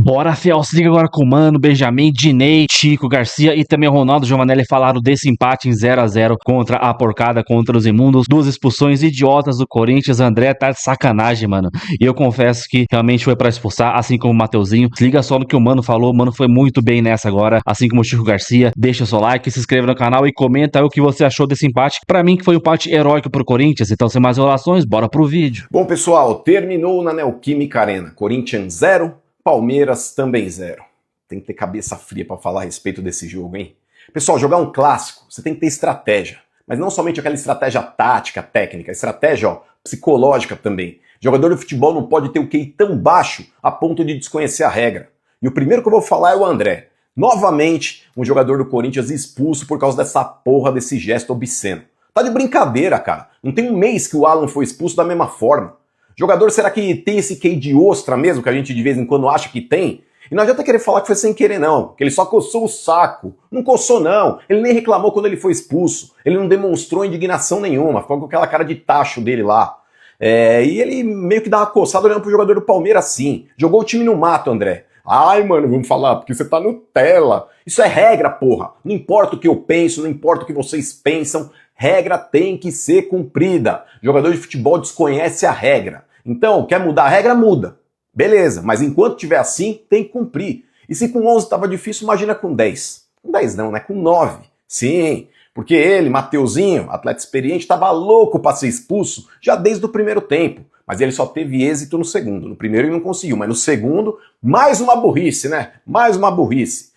Bora, Fiel, se liga agora com o Mano, Benjamin, Dinei, Chico, Garcia e também o Ronaldo Giovanelli falaram desse empate em 0x0 contra a porcada, contra os imundos, duas expulsões idiotas do Corinthians. André tá de sacanagem, mano. E eu confesso que realmente foi pra expulsar, assim como o Mateuzinho. Se liga só no que o Mano falou, o Mano foi muito bem nessa agora, assim como o Chico Garcia. Deixa o seu like, se inscreva no canal e comenta aí o que você achou desse empate. Pra mim que foi um empate heróico pro Corinthians, então sem mais enrolações, bora pro vídeo. Bom, pessoal, terminou na Neoquímica Arena. Corinthians 0, Palmeiras também 0. Tem que ter cabeça fria para falar a respeito desse jogo, hein? Pessoal, jogar um clássico, você tem que ter estratégia. Mas não somente aquela estratégia tática, técnica, estratégia psicológica também. Jogador de futebol não pode ter o QI tão baixo a ponto de desconhecer a regra. E o primeiro que eu vou falar é o André. Novamente, um jogador do Corinthians expulso por causa dessa porra desse gesto obsceno. Tá de brincadeira, cara. Não tem um mês que o Alan foi expulso da mesma forma. Jogador, será que tem esse QI de ostra mesmo, que a gente de vez em quando acha que tem? E não adianta querer falar que foi sem querer, não. Que ele só coçou o saco. Não coçou, não. Ele nem reclamou quando ele foi expulso. Ele não demonstrou indignação nenhuma. Ficou com aquela cara de tacho dele lá. E ele meio que dá uma coçada olhando pro jogador do Palmeiras assim. Jogou o time no mato, André. Ai, mano, vamos falar, porque você tá Nutella. Isso é regra, porra. Não importa o que eu penso, não importa o que vocês pensam. Regra tem que ser cumprida. Jogador de futebol desconhece a regra. Então, quer mudar a regra? Muda. Beleza, mas enquanto tiver assim, tem que cumprir. E se com 11 estava difícil, imagina com 10. Com 10 não, né? Com 9. Sim, porque ele, Mateuzinho, atleta experiente, estava louco para ser expulso já desde o primeiro tempo. Mas ele só teve êxito no segundo. No primeiro ele não conseguiu, mas no segundo, mais uma burrice, né? Mais uma burrice.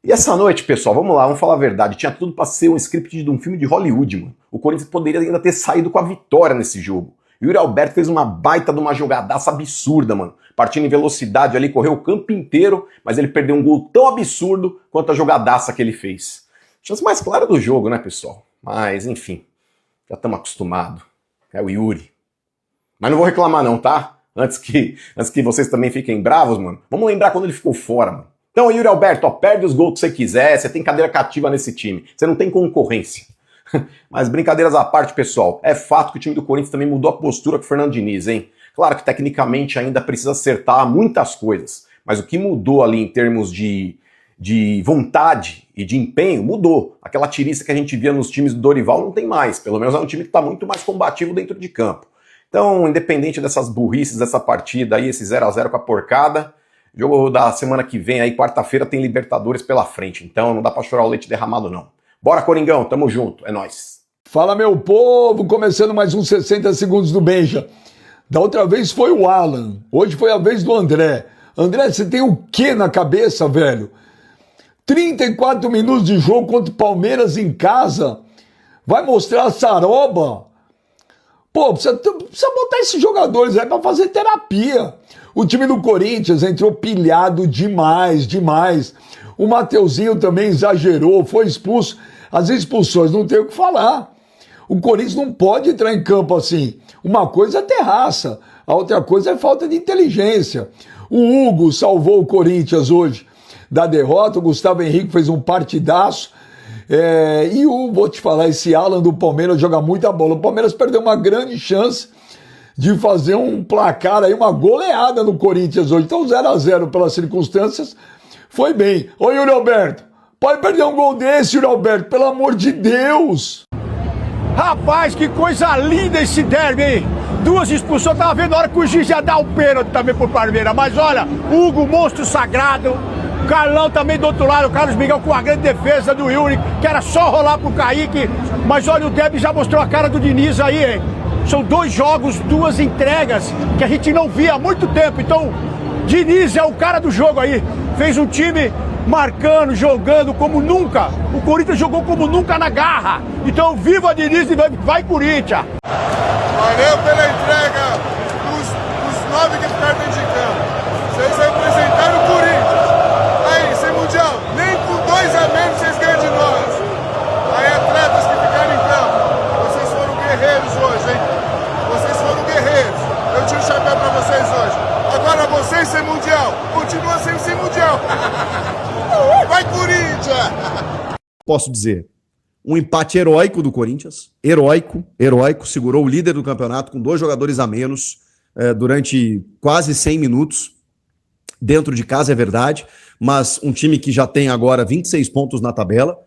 E essa noite, pessoal, vamos lá, vamos falar a verdade. Tinha tudo para ser um script de um filme de Hollywood, mano. O Corinthians poderia ainda ter saído com a vitória nesse jogo. E o Yuri Alberto fez uma baita de uma jogadaça absurda, mano. Partindo em velocidade ali, correu o campo inteiro, mas ele perdeu um gol tão absurdo quanto a jogadaça que ele fez. Chance mais clara do jogo, né, pessoal? Mas, enfim, já estamos acostumados. É o Yuri. Mas não vou reclamar não, tá? Antes que vocês também fiquem bravos, mano. Vamos lembrar quando ele ficou fora, mano. Então, Yuri Alberto, perde os gols que você quiser, você tem cadeira cativa nesse time. Você não tem concorrência. Mas brincadeiras à parte, pessoal, é fato que o time do Corinthians também mudou a postura com o Fernando Diniz, hein? Claro que tecnicamente ainda precisa acertar muitas coisas, mas o que mudou ali em termos de vontade e de empenho, mudou. Aquela tiriça que a gente via nos times do Dorival não tem mais, pelo menos é um time que está muito mais combativo dentro de campo. Então, independente dessas burrices dessa partida aí, esse 0x0 com a porcada, jogo da semana que vem aí, quarta-feira, tem Libertadores pela frente, então não dá pra chorar o leite derramado não. Bora, Coringão, tamo junto, é nóis. Fala, meu povo, começando mais uns 60 segundos do Benja. Da outra vez foi o Alan, hoje foi a vez do André. André, você tem o que na cabeça, velho? 34 minutos de jogo contra o Palmeiras em casa, vai mostrar a saroba? Pô, precisa botar esses jogadores aí pra fazer terapia. O time do Corinthians entrou pilhado demais. O Mateuzinho também exagerou, foi expulso. As expulsões não tem o que falar. O Corinthians não pode entrar em campo assim. Uma coisa é ter raça, a outra coisa é falta de inteligência. O Hugo salvou o Corinthians hoje da derrota, o Gustavo Henrique fez um partidaço. Vou te falar, esse Alan do Palmeiras joga muita bola. O Palmeiras perdeu uma grande chance de fazer um placar aí, uma goleada no Corinthians hoje. Então 0x0 pelas circunstâncias, foi bem. Ô Yuri Alberto, pode perder um gol desse, Yuri Alberto, pelo amor de Deus! Rapaz, que coisa linda esse derby, hein? Duas expulsões, tava vendo a hora que o juiz ia dar o pênalti também pro Palmeiras. Mas olha, Hugo, monstro sagrado, Carlão também do outro lado, o Carlos Miguel com a grande defesa do Yuri, que era só rolar pro Kaique. Mas olha, o derby já mostrou a cara do Diniz aí, hein? São 2 jogos, 2 entregas que a gente não via há muito tempo. Então, Diniz é o cara do jogo aí. Fez um time marcando, jogando como nunca. O Corinthians jogou como nunca na garra. Então, viva Diniz e vai Corinthians! Valeu pela entrega dos 9 que ficaram dentro de campo. Vocês representaram o Corinthians. Aí, sem mundial, nem com 2 a menos vocês ganham de nós. Aí, atletas que ficaram em campo, vocês foram guerreiros hoje, hein? Vocês foram guerreiros. Eu tiro o chapéu pra vocês hoje. Agora vocês sem mundial, continua sendo sem mundial. Vai Corinthians! Posso dizer, um empate heróico do Corinthians, heróico, segurou o líder do campeonato com 2 jogadores a menos durante quase 100 minutos. dentro de casa, é verdade, mas um time que já tem agora 26 pontos na tabela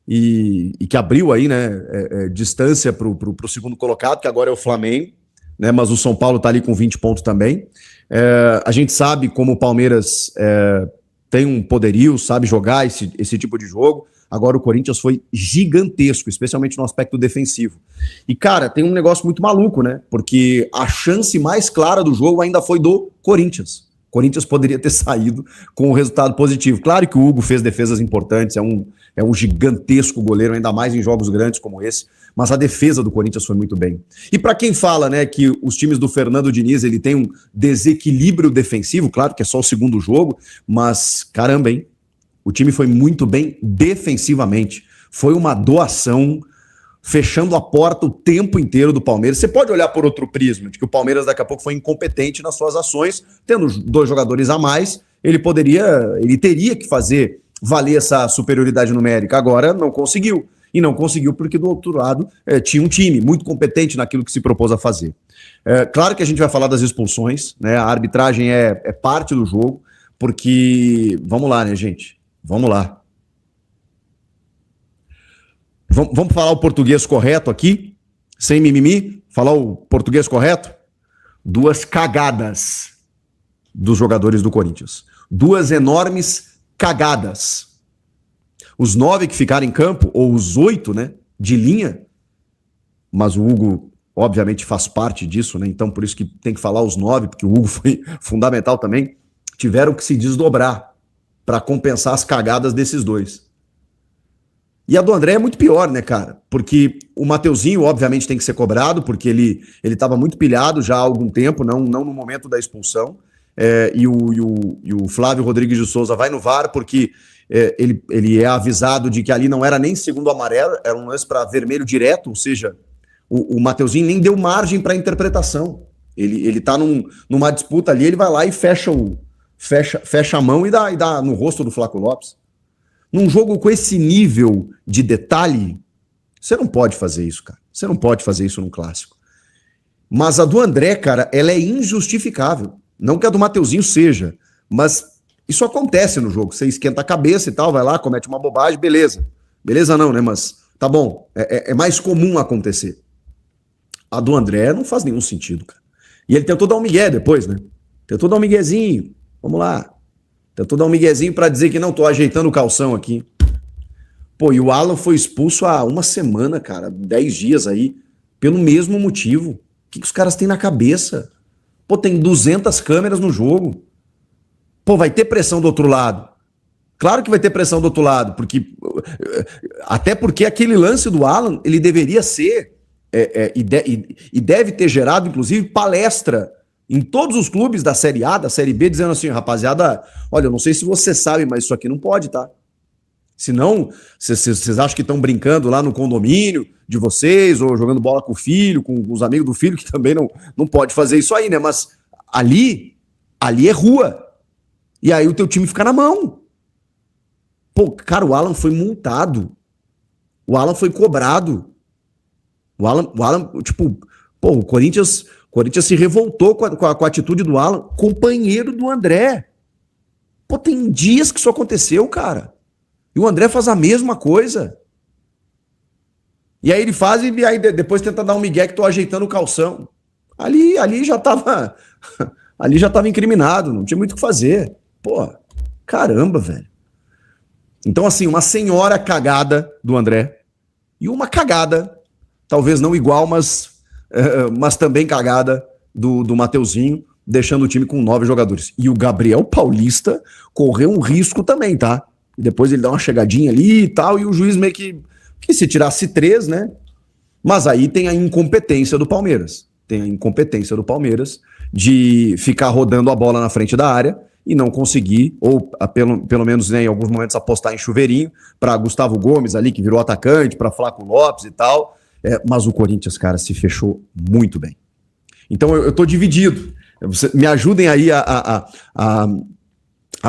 e que abriu aí, né, distância para o segundo colocado, que agora é o Flamengo, né, mas o São Paulo está ali com 20 pontos também. A gente sabe como o Palmeiras tem um poderio, sabe jogar esse tipo de jogo. Agora o Corinthians foi gigantesco, especialmente no aspecto defensivo. E, cara, tem um negócio muito maluco, né? Porque a chance mais clara do jogo ainda foi do Corinthians. O Corinthians poderia ter saído com um resultado positivo. Claro que o Hugo fez defesas importantes, é um gigantesco goleiro, ainda mais em jogos grandes como esse, mas a defesa do Corinthians foi muito bem. E para quem fala, né, que os times do Fernando Diniz, ele tem um desequilíbrio defensivo, claro que é só o segundo jogo, mas caramba, hein? O time foi muito bem defensivamente. Foi uma doação, fechando a porta o tempo inteiro do Palmeiras. Você pode olhar por outro prisma, de que o Palmeiras daqui a pouco foi incompetente nas suas ações, tendo 2 jogadores a mais, ele teria que fazer valer essa superioridade numérica. Agora não conseguiu. E não conseguiu porque do outro lado tinha um time muito competente naquilo que se propôs a fazer. Claro que a gente vai falar das expulsões, né? A arbitragem é parte do jogo, porque, vamos lá, né, gente? Vamos lá. Vamos falar o português correto aqui, sem mimimi, falar o português correto? 2 cagadas dos jogadores do Corinthians. 2 enormes cagadas. Os 9 que ficaram em campo, ou os 8, né, de linha, mas o Hugo, obviamente, faz parte disso, né, então por isso que tem que falar os 9, porque o Hugo foi fundamental também, tiveram que se desdobrar para compensar as cagadas desses 2. E a do André é muito pior, né, cara? Porque o Mateuzinho, obviamente, tem que ser cobrado, porque ele estava muito pilhado já há algum tempo, não no momento da expulsão. E o Flávio Rodrigues de Souza vai no VAR, porque ele é avisado de que ali não era nem segundo amarelo, era um lance para vermelho direto, ou seja, o Mateuzinho nem deu margem para interpretação. Ele tá numa disputa ali, ele vai lá e fecha a mão e dá no rosto do Flaco Lopes. Num jogo com esse nível de detalhe, você não pode fazer isso, cara. Você não pode fazer isso num clássico. Mas a do André, cara, ela é injustificável. Não que a do Mateuzinho seja, mas isso acontece no jogo. Você esquenta a cabeça e tal, vai lá, comete uma bobagem, beleza. Beleza não, né? Mas tá bom, é mais comum acontecer. A do André não faz nenhum sentido, cara. E ele tentou dar um migué depois, né? Tentou dar um miguezinho. Vamos lá. Tentou dar um miguezinho pra dizer que não, tô ajeitando o calção aqui. Pô, e o Alan foi expulso há 1 semana, cara, 10 dias aí, pelo mesmo motivo. O que os caras têm na cabeça? Pô, tem 200 câmeras no jogo. Pô, vai ter pressão do outro lado. Claro que vai ter pressão do outro lado, até porque aquele lance do Alan, ele deveria ser, e deve ter gerado, inclusive, palestra em todos os clubes da Série A, da Série B, dizendo assim, rapaziada, olha, eu não sei se você sabe, mas isso aqui não pode, tá? Senão, vocês acham que estão brincando lá no condomínio de vocês, ou jogando bola com o filho, com os amigos do filho, que também não pode fazer isso aí, né? Mas ali é rua. E aí o teu time fica na mão. Pô, cara, o Alan foi multado. O Alan foi cobrado. O Alan, tipo, pô, o Corinthians se revoltou com a atitude do Alan, companheiro do André. Pô, tem dias que isso aconteceu, cara. E o André faz a mesma coisa. E aí ele faz e aí depois tenta dar um migué que tô ajeitando o calção. Ali já tava incriminado, não tinha muito o que fazer. Pô, caramba, velho. Então, assim, uma senhora cagada do André e uma cagada, talvez não igual, mas também cagada do Mateuzinho, deixando o time com 9 jogadores. E o Gabriel Paulista correu um risco também, tá? E depois ele dá uma chegadinha ali e tal, e o juiz meio que se tirasse 3, né? Mas aí tem a incompetência do Palmeiras. Tem a incompetência do Palmeiras de ficar rodando a bola na frente da área e não conseguir, ou pelo menos, né, em alguns momentos apostar em chuveirinho para Gustavo Gomes ali, que virou atacante, para Flaco Lopes e tal. Mas o Corinthians, cara, se fechou muito bem. Então eu tô dividido. Me ajudem aí a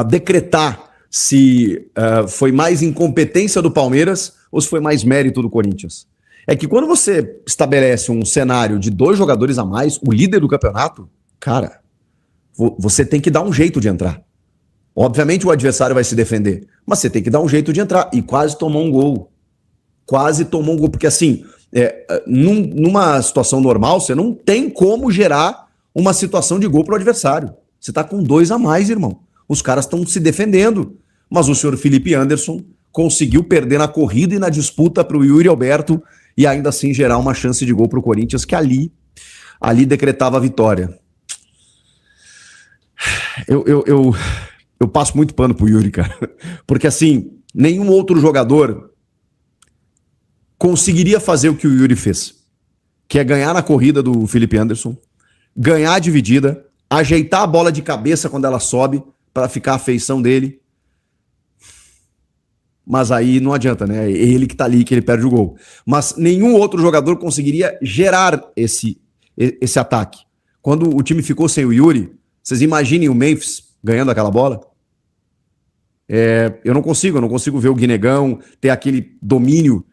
decretar se foi mais incompetência do Palmeiras ou se foi mais mérito do Corinthians. É que quando você estabelece um cenário de 2 jogadores a mais, o líder do campeonato, cara, você tem que dar um jeito de entrar. Obviamente o adversário vai se defender, mas você tem que dar um jeito de entrar. E quase tomou um gol. Quase tomou um gol, porque assim, numa situação normal, você não tem como gerar uma situação de gol para o adversário. Você tá com 2 a mais, irmão. Os caras estão se defendendo. Mas o senhor Felipe Anderson conseguiu perder na corrida e na disputa para o Yuri Alberto e ainda assim gerar uma chance de gol para o Corinthians, que ali decretava a vitória. Eu passo muito pano pro Yuri, cara. Porque assim, nenhum outro jogador conseguiria fazer o que o Yuri fez, que é ganhar na corrida do Felipe Anderson, ganhar a dividida, ajeitar a bola de cabeça quando ela sobe para ficar a feição dele. Mas aí não adianta, né? É ele que tá ali, que ele perde o gol. Mas nenhum outro jogador conseguiria gerar esse ataque. Quando o time ficou sem o Yuri, vocês imaginem o Memphis ganhando aquela bola? Eu não consigo ver o Guinegão ter aquele domínio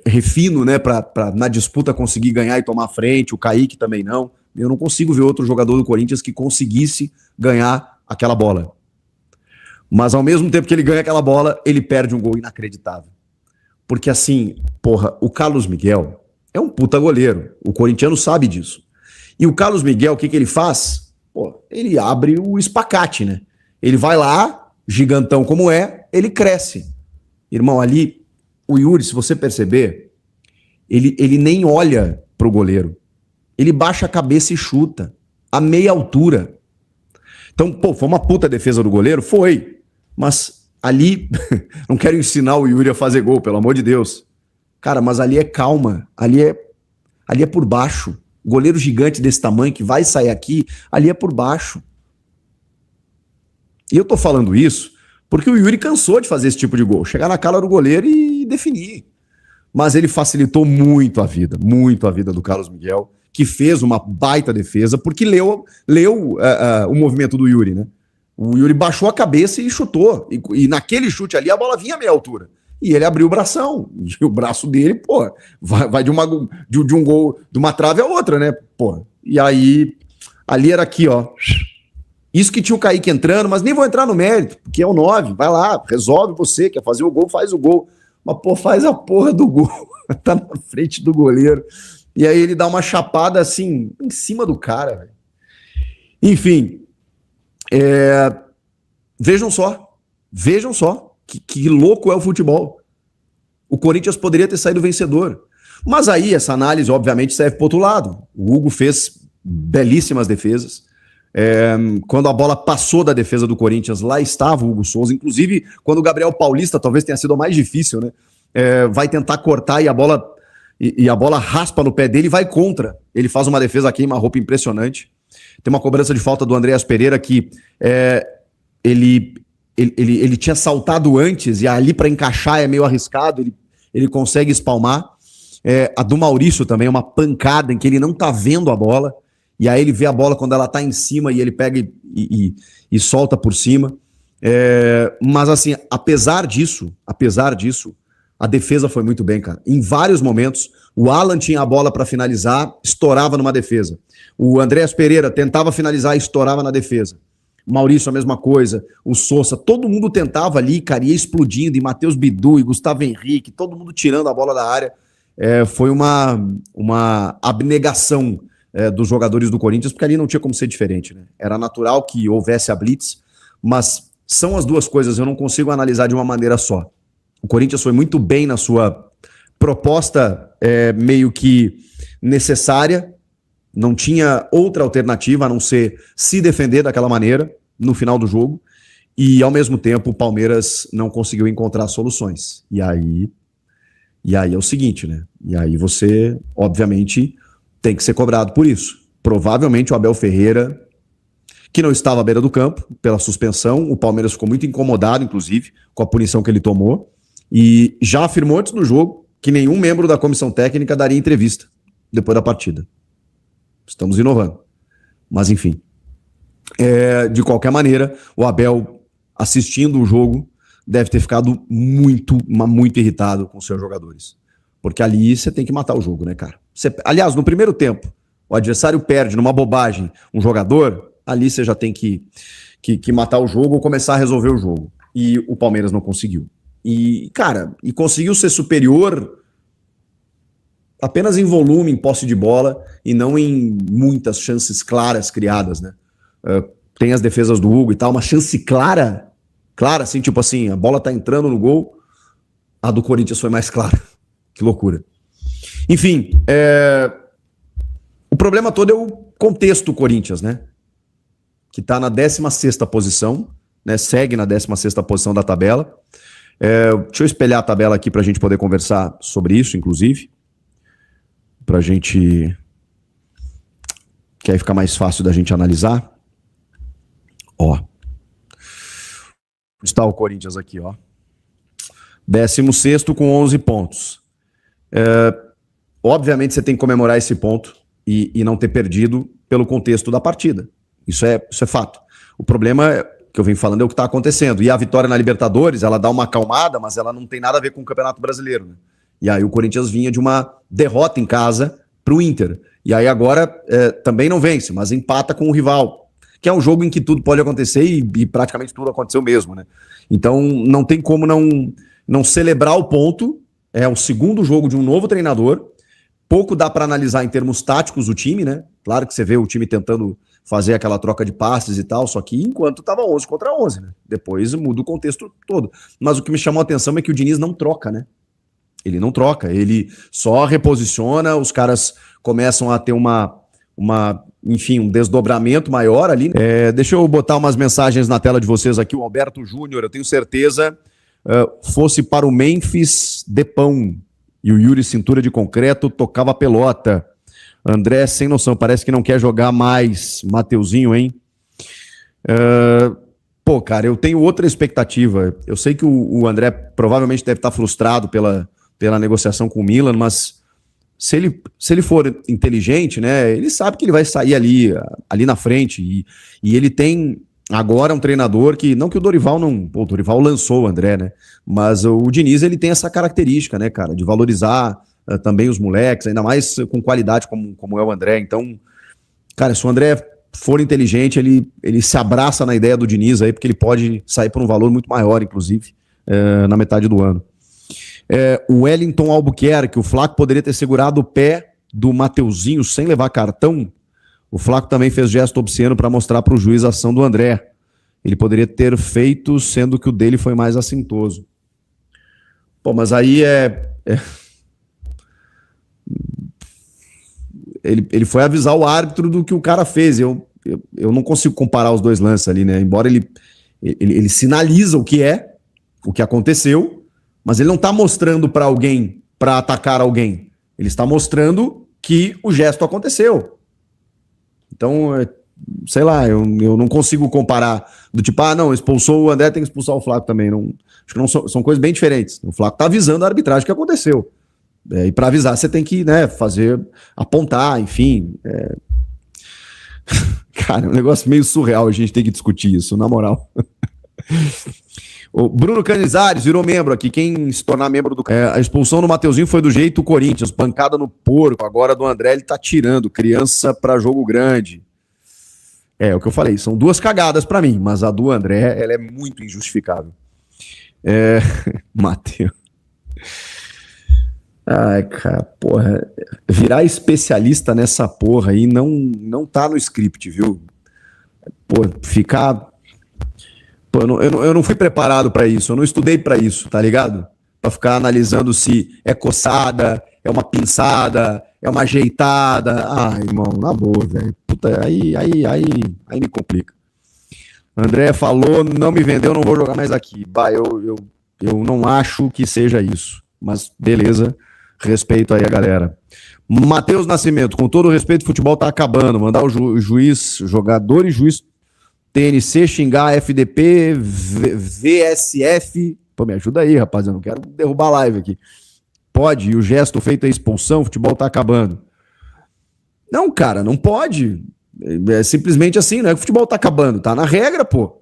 refino, né, pra na disputa conseguir ganhar e tomar frente, o Kaique também não. Eu não consigo ver outro jogador do Corinthians que conseguisse ganhar aquela bola. Mas ao mesmo tempo que ele ganha aquela bola, ele perde um gol inacreditável. Porque assim, porra, o Carlos Miguel é um puta goleiro. O corintiano sabe disso. E o Carlos Miguel, o que ele faz? Pô, ele abre o espacate, né? Ele vai lá, gigantão como ele cresce. Irmão, ali, o Yuri, se você perceber, ele nem olha pro goleiro. Ele baixa a cabeça e chuta. A meia altura. Então, pô, foi uma puta defesa do goleiro? Foi. Mas ali, não quero ensinar o Yuri a fazer gol, pelo amor de Deus. Cara, mas ali é calma, ali é por baixo. Goleiro gigante desse tamanho que vai sair aqui, ali é por baixo. E eu tô falando isso porque o Yuri cansou de fazer esse tipo de gol, chegar na cara do goleiro e definir. Mas ele facilitou muito a vida do Carlos Miguel, que fez uma baita defesa, porque leu o movimento do Yuri, né? O Yuri baixou a cabeça e chutou. E naquele chute ali, a bola vinha a meia altura. E ele abriu o bração. E o braço dele, pô, vai de um gol, de uma trave a outra, né? Pô. E aí, ali era aqui, ó. Isso que tinha o Kaique entrando, mas nem vou entrar no mérito, porque é o 9. Vai lá, resolve você, quer fazer o gol, faz o gol. Mas, pô, faz a porra do gol. Tá na frente do goleiro. E aí ele dá uma chapada, assim, em cima do cara, velho. Enfim... Vejam só que louco é o futebol. O Corinthians poderia ter saído vencedor, mas aí essa análise obviamente serve para o outro lado. O Hugo fez belíssimas defesas. Quando a bola passou da defesa do Corinthians, lá estava o Hugo Souza, inclusive quando o Gabriel Paulista talvez tenha sido a mais difícil, né? Vai tentar cortar e a bola raspa no pé dele e vai contra. Ele faz uma defesa queima-roupa impressionante. Tem uma cobrança de falta do Andreas Pereira que ele tinha saltado antes e ali para encaixar é meio arriscado, ele consegue espalmar. A do Maurício também é uma pancada em que ele não tá vendo a bola e aí ele vê a bola quando ela tá em cima e ele pega e solta por cima. Mas assim, apesar disso, a defesa foi muito bem, cara. Em vários momentos, o Alan tinha a bola para finalizar, estourava numa defesa. O Andreas Pereira tentava finalizar e estourava na defesa. O Maurício a mesma coisa. O Sousa, todo mundo tentava ali, cara, ia explodindo. E Matheus Bidu e Gustavo Henrique, todo mundo tirando a bola da área. Foi uma abnegação dos jogadores do Corinthians, porque ali não tinha como ser diferente, né? Era natural que houvesse a blitz, mas são as duas coisas, eu não consigo analisar de uma maneira só. O Corinthians foi muito bem na sua proposta meio que necessária, não tinha outra alternativa a não ser se defender daquela maneira no final do jogo, e ao mesmo tempo o Palmeiras não conseguiu encontrar soluções. E aí é o seguinte, né? E aí você, obviamente, tem que ser cobrado por isso. Provavelmente o Abel Ferreira, que não estava à beira do campo pela suspensão, o Palmeiras ficou muito incomodado, inclusive, com a punição que ele tomou, e já afirmou antes do jogo que nenhum membro da comissão técnica daria entrevista depois da partida. Estamos inovando. Mas, enfim. De qualquer maneira, o Abel, assistindo o jogo, deve ter ficado muito irritado com os seus jogadores. Porque ali você tem que matar o jogo, né, cara? Aliás, no primeiro tempo, o adversário perde numa bobagem um jogador, ali você já tem que matar o jogo ou começar a resolver o jogo. E o Palmeiras não conseguiu. E, cara, conseguiu ser superior apenas em volume, em posse de bola, e não em muitas chances claras criadas, né? Tem as defesas do Hugo e tal, uma chance clara, assim, tipo assim, a bola tá entrando no gol, a do Corinthians foi mais clara. Que loucura. Enfim, o problema todo é o contexto do Corinthians, né? Que tá na 16ª posição, né? Segue na 16ª posição da tabela. Deixa eu espelhar a tabela aqui pra gente poder conversar sobre isso, inclusive. Pra gente... que aí fica mais fácil da gente analisar. Ó. Está o Corinthians aqui, ó. 16º com 11 pontos. Obviamente você tem que comemorar esse ponto e não ter perdido pelo contexto da partida. Isso é fato. O problema que eu venho falando é o que está acontecendo. E a vitória na Libertadores, ela dá uma acalmada, mas ela não tem nada a ver com o Campeonato Brasileiro, né? E aí o Corinthians vinha de uma derrota em casa para o Inter. E aí agora também não vence, mas empata com o rival, que é um jogo em que tudo pode acontecer e praticamente tudo aconteceu mesmo, né? Então não tem como não celebrar o ponto. É o segundo jogo de um novo treinador. Pouco dá para analisar em termos táticos o time, né? Claro que você vê o time tentando fazer aquela troca de passes e tal, só que enquanto estava 11 contra 11, né? Depois muda o contexto todo. Mas o que me chamou a atenção é que o Diniz não troca, né? Ele não troca, ele só reposiciona, os caras começam a ter enfim, um desdobramento maior ali. Deixa eu botar umas mensagens na tela de vocês aqui. O Alberto Júnior, eu tenho certeza, fosse para o Memphis Depão e o Yuri Cintura de Concreto tocava a pelota. André, sem noção, parece que não quer jogar mais. Mateuzinho, hein? Pô, cara, eu tenho outra expectativa. Eu sei que o André provavelmente deve estar frustrado pela negociação com o Milan, mas se ele for inteligente, né, ele sabe que ele vai sair ali na frente, e ele tem agora um treinador que, não que o Dorival não... Pô, o Dorival lançou o André, né, mas o Diniz, ele tem essa característica, né, cara, de valorizar também os moleques, ainda mais com qualidade como é o André. Então, cara, se o André for inteligente, ele se abraça na ideia do Diniz aí, porque ele pode sair por um valor muito maior, inclusive, na metade do ano. O Wellington Albuquerque, o Flaco poderia ter segurado o pé do Mateuzinho sem levar cartão. O Flaco também fez gesto obsceno para mostrar para o juiz a ação do André. Ele poderia ter feito, sendo que o dele foi mais assintoso. Pô, mas aí Ele foi avisar o árbitro do que o cara fez. Eu não consigo comparar os dois lances ali, né? Embora ele sinaliza o que aconteceu, mas ele não está mostrando para alguém, para atacar alguém. Ele está mostrando que o gesto aconteceu. Então, sei lá, eu não consigo comparar do tipo, não, expulsou o André, tem que expulsar o Flaco também. Não, acho que não são coisas bem diferentes. O Flaco está avisando a arbitragem que aconteceu. E para avisar, você tem que, né, apontar, enfim. Cara, é um negócio meio surreal, a gente tem que discutir isso, na moral. O Bruno Canizares virou membro aqui. Quem se tornar membro do... a expulsão do Mateuzinho foi do jeito Corinthians, pancada no porco. Agora do André ele tá tirando criança para jogo grande. É o que eu falei, são duas cagadas para mim, mas a do André, ela é muito injustificável. Mateus. Ai, cara, porra, virar especialista nessa porra aí não tá no script, viu? Pô, ficar... Pô, eu não fui preparado pra isso, eu não estudei pra isso, tá ligado? Pra ficar analisando se é coçada, é uma pinçada, é uma ajeitada. Ai, irmão, na boa, velho. Puta, aí me complica. André falou, não me vendeu, não vou jogar mais aqui. Bah, eu não acho que seja isso, mas beleza. Respeito aí a galera. Matheus Nascimento, com todo o respeito, o futebol tá acabando. Mandar o juiz, jogador e juiz TNC xingar FDP, VSF. Pô, me ajuda aí, rapaz. Eu não quero derrubar a live aqui. Pode, e o gesto feito é expulsão, o futebol tá acabando. Não, cara, não pode. É simplesmente assim, não é que o futebol tá acabando, tá na regra, pô.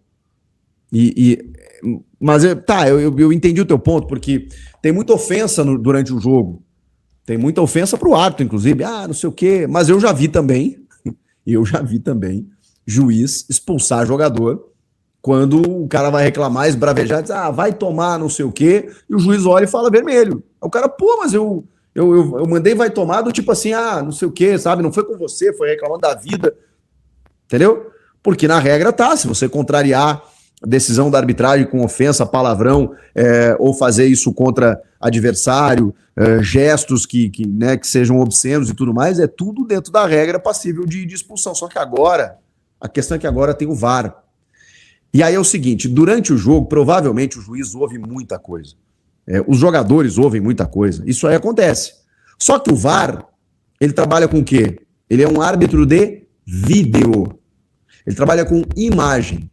Mas eu entendi o teu ponto, porque tem muita ofensa durante o jogo. Tem muita ofensa pro árbitro, inclusive. Não sei o quê. Mas eu já vi também juiz expulsar jogador quando o cara vai reclamar, esbravejar, diz, vai tomar não sei o quê, e o juiz olha e fala vermelho. Aí o cara, pô, mas eu mandei vai tomar do tipo assim, não sei o quê, sabe? Não foi com você, foi reclamando da vida. Entendeu? Porque na regra tá, se você contrariar a decisão da arbitragem com ofensa, palavrão, ou fazer isso contra adversário, gestos que sejam obscenos e tudo mais, é tudo dentro da regra passível de expulsão. Só que agora, a questão é que agora tem o VAR. E aí é o seguinte, durante o jogo, provavelmente o juiz ouve muita coisa. Os jogadores ouvem muita coisa. Isso aí acontece. Só que o VAR, ele trabalha com o quê? Ele é um árbitro de vídeo. Ele trabalha com imagem.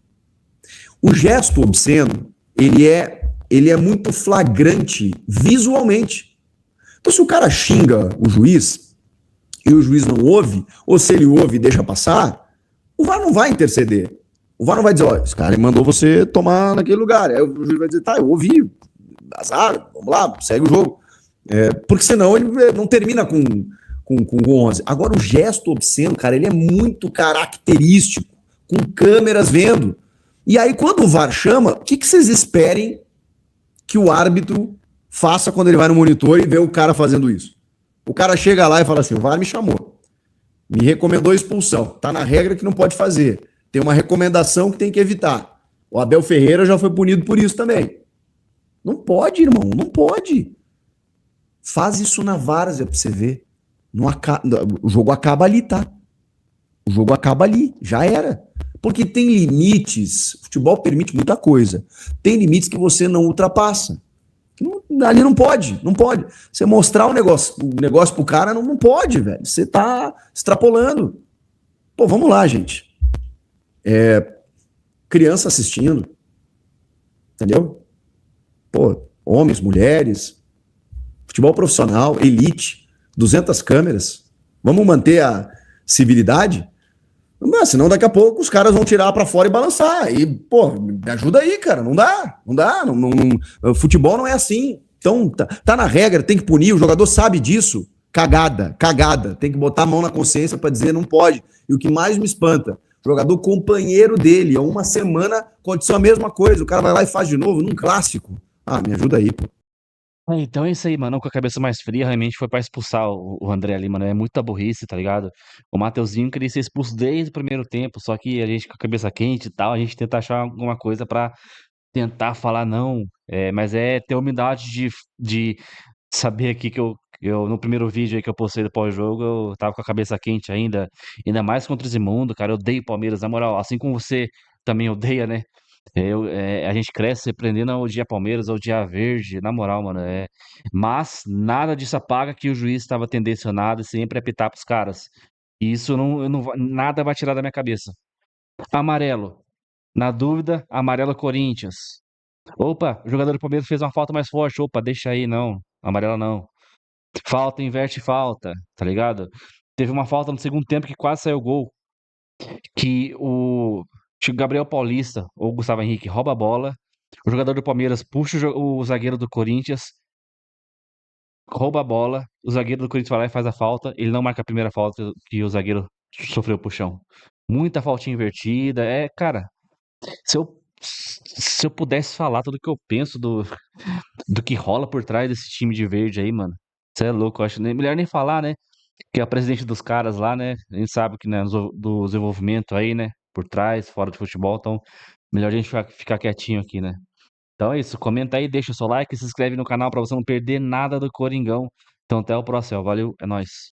O gesto obsceno, ele é muito flagrante visualmente. Então, se o cara xinga o juiz e o juiz não ouve, ou se ele ouve e deixa passar, o VAR não vai interceder. O VAR não vai dizer, ó, esse cara mandou você tomar naquele lugar. Aí o juiz vai dizer, tá, eu ouvi, azar, vamos lá, segue o jogo. Porque senão ele não termina com 11. Agora, o gesto obsceno, cara, ele é muito característico, com câmeras vendo. E aí, quando o VAR chama, o que vocês esperem que o árbitro faça quando ele vai no monitor e vê o cara fazendo isso? O cara chega lá e fala assim, o VAR me chamou, me recomendou expulsão, tá na regra que não pode fazer. Tem uma recomendação que tem que evitar. O Abel Ferreira já foi punido por isso também. Não pode, irmão, não pode. Faz isso na várzea pra você ver. O jogo acaba ali, tá? O jogo acaba ali, já era. Porque tem limites, o futebol permite muita coisa. Tem limites que você não ultrapassa. Ali não pode. Você mostrar o negócio pro cara, não pode, velho. Você tá extrapolando. Pô, vamos lá, gente. Criança assistindo, entendeu? Pô, homens, mulheres, futebol profissional, elite, 200 câmeras. Vamos manter a civilidade? Mas senão daqui a pouco os caras vão tirar pra fora e balançar. E, pô, me ajuda aí, cara. Não dá. Futebol não é assim. Então, tá na regra, tem que punir. O jogador sabe disso. Cagada. Tem que botar a mão na consciência pra dizer não pode. E o que mais me espanta, jogador companheiro dele, há uma semana aconteceu a mesma coisa. O cara vai lá e faz de novo, num clássico. Me ajuda aí, pô. Então é isso aí, mano. Com a cabeça mais fria, realmente foi pra expulsar o André ali, mano. É muita burrice, tá ligado? O Mateuzinho queria ser expulso desde o primeiro tempo, só que a gente com a cabeça quente e tal, a gente tenta achar alguma coisa pra tentar falar não. Mas ter humildade de saber aqui que eu no primeiro vídeo aí que eu postei do pós-jogo, eu tava com a cabeça quente ainda mais contra o Zimundo, cara. Eu odeio o Palmeiras, na moral. Assim como você também odeia, né? A gente cresce aprendendo a odiar Palmeiras, a odiar Verde, na moral, mano. Mas nada disso apaga que o juiz estava tendencionado sempre a apitar pros caras. E isso nada vai tirar da minha cabeça. Amarelo. Na dúvida, amarelo Corinthians. Opa, o jogador do Palmeiras fez uma falta mais forte. Opa, deixa aí, não. Amarela não. Falta, inverte falta, tá ligado? Teve uma falta no segundo tempo que quase saiu gol. Que o Gabriel Paulista ou o Gustavo Henrique rouba a bola. O jogador do Palmeiras puxa o zagueiro do Corinthians, rouba a bola. O zagueiro do Corinthians vai lá e faz a falta. Ele não marca a primeira falta que o zagueiro sofreu pro chão. Muita faltinha invertida. Cara, se eu pudesse falar tudo que eu penso do que rola por trás desse time de verde aí, mano. Você é louco, eu acho melhor nem falar, né? Que é a presidente dos caras lá, né? A gente sabe que, né, do desenvolvimento aí, né? Por trás, fora de futebol, então melhor a gente ficar quietinho aqui, né? Então é isso, comenta aí, deixa o seu like, se inscreve no canal pra você não perder nada do Coringão. Então até o próximo, valeu, é nóis.